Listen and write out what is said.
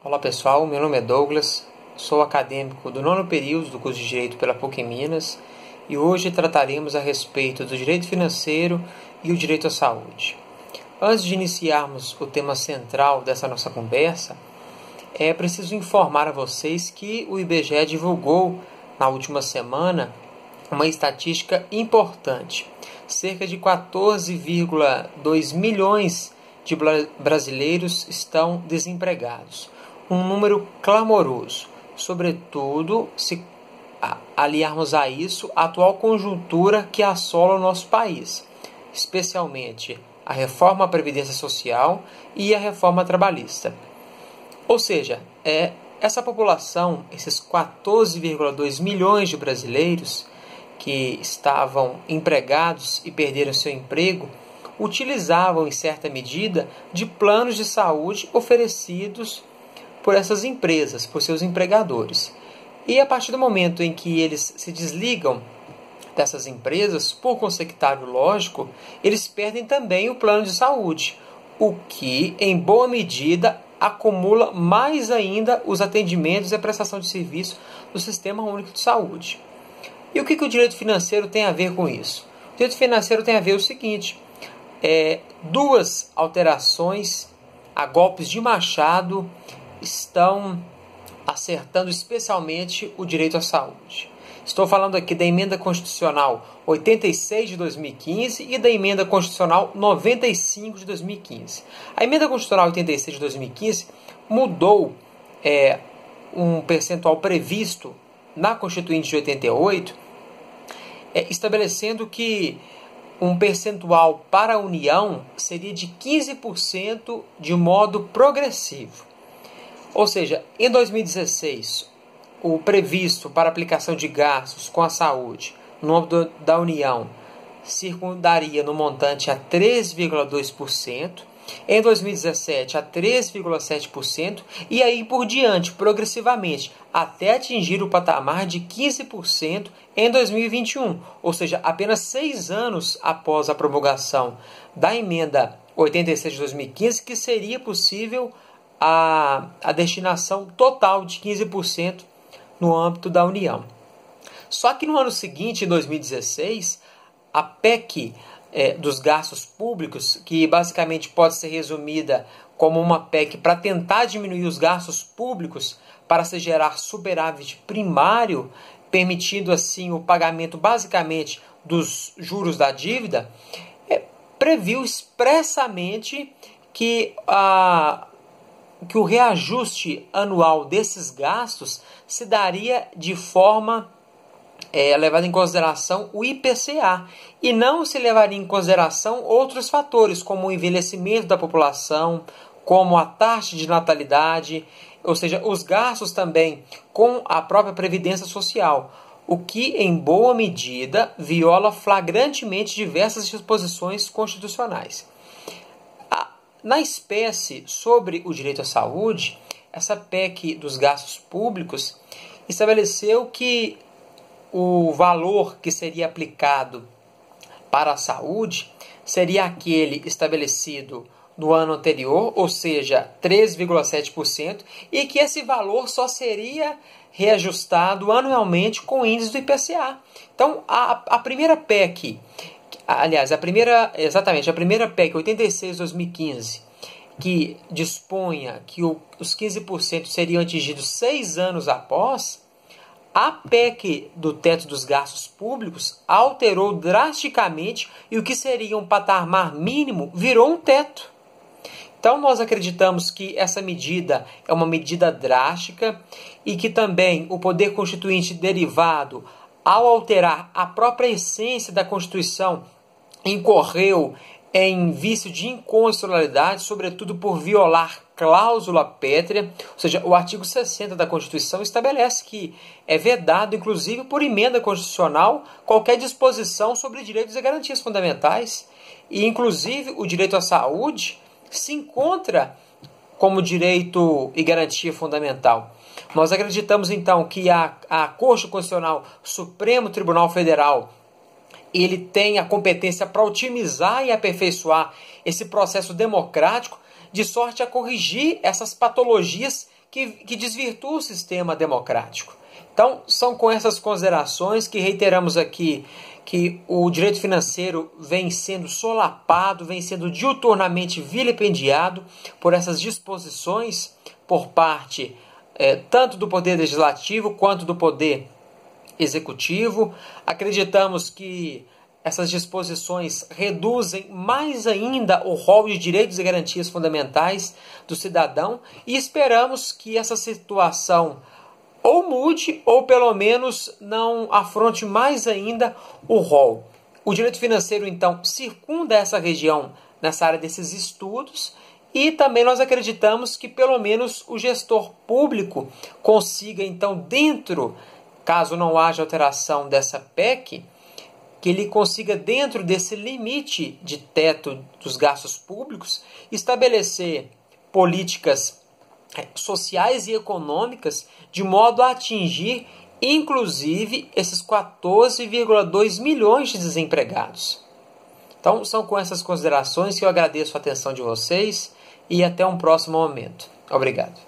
Olá pessoal, meu nome é Douglas, sou acadêmico do 9º período do curso de Direito pela PUC Minas e hoje trataremos a respeito do direito financeiro e o direito à saúde. Antes de iniciarmos o tema central dessa nossa conversa, é preciso informar a vocês que o IBGE divulgou na última semana uma estatística importante. Cerca de 14,2 milhões de brasileiros estão desempregados. Um número clamoroso, sobretudo se aliarmos a isso a atual conjuntura que assola o nosso país, especialmente a reforma à Previdência Social e a reforma trabalhista. Ou seja, essa população, esses 14,2 milhões de brasileiros que estavam empregados e perderam seu emprego, utilizavam em certa medida de planos de saúde oferecidos por essas empresas, por seus empregadores. E a partir do momento em que eles se desligam dessas empresas, por consecutável lógico, eles perdem também o plano de saúde, o que, em boa medida, acumula mais ainda os atendimentos e a prestação de serviço do Sistema Único de Saúde. E o que o direito financeiro tem a ver com isso? O direito financeiro tem a ver o seguinte: duas alterações a golpes de machado estão acertando especialmente o direito à saúde. Estou falando aqui da Emenda Constitucional 86 de 2015 e da Emenda Constitucional 95 de 2015. A Emenda Constitucional 86 de 2015 mudou um percentual previsto na Constituinte de 88, estabelecendo que um percentual para a União seria de 15% de modo progressivo. Ou seja, em 2016, o previsto para aplicação de gastos com a saúde no âmbito da União circundaria no montante a 3,2%, em 2017 a 3,7% e aí por diante, progressivamente, até atingir o patamar de 15% em 2021, ou seja, apenas 6 anos após a promulgação da Emenda 86 de 2015, que seria possível a destinação total de 15% no âmbito da União. Só que no ano seguinte, em 2016, a PEC dos gastos públicos, que basicamente pode ser resumida como uma PEC para tentar diminuir os gastos públicos para se gerar superávit primário, permitindo assim o pagamento basicamente dos juros da dívida, previu expressamente que o reajuste anual desses gastos se daria de forma levado em consideração o IPCA e não se levaria em consideração outros fatores, como o envelhecimento da população, como a taxa de natalidade, ou seja, os gastos também com a própria Previdência Social, o que, em boa medida, viola flagrantemente diversas disposições constitucionais. Na espécie sobre o direito à saúde, essa PEC dos gastos públicos estabeleceu que o valor que seria aplicado para a saúde seria aquele estabelecido no ano anterior, ou seja, 3,7%, e que esse valor só seria reajustado anualmente com o índice do IPCA. Então, a primeira PEC, aliás, a primeira PEC 86 de 2015, que disponha que os 15% seriam atingidos 6 anos após, a PEC do teto dos gastos públicos alterou drasticamente e o que seria um patamar mínimo virou um teto. Então nós acreditamos que essa medida é uma medida drástica e que também o poder constituinte derivado, ao alterar a própria essência da Constituição, incorreu em vício de inconstitucionalidade, sobretudo por violar cláusula pétrea, ou seja, o artigo 60 da Constituição estabelece que é vedado, inclusive por emenda constitucional, qualquer disposição sobre direitos e garantias fundamentais, e inclusive o direito à saúde se encontra como direito e garantia fundamental. Nós acreditamos então que a Corte Constitucional, Supremo Tribunal Federal, ele tem a competência para otimizar e aperfeiçoar esse processo democrático, de sorte a corrigir essas patologias que desvirtua o sistema democrático. Então, são com essas considerações que reiteramos aqui que o direito financeiro vem sendo solapado, vem sendo diuturnamente vilipendiado por essas disposições por parte tanto do Poder Legislativo quanto do Poder Executivo. Acreditamos que essas disposições reduzem mais ainda o rol de direitos e garantias fundamentais do cidadão e esperamos que essa situação ou mude ou pelo menos não afronte mais ainda o rol. O direito financeiro, então, circunda essa região nessa área desses estudos e também nós acreditamos que pelo menos o gestor público consiga, então, dentro, caso não haja alteração dessa PEC, que ele consiga, dentro desse limite de teto dos gastos públicos, estabelecer políticas sociais e econômicas de modo a atingir, inclusive, esses 14,2 milhões de desempregados. Então, são com essas considerações que eu agradeço a atenção de vocês e até um próximo momento. Obrigado.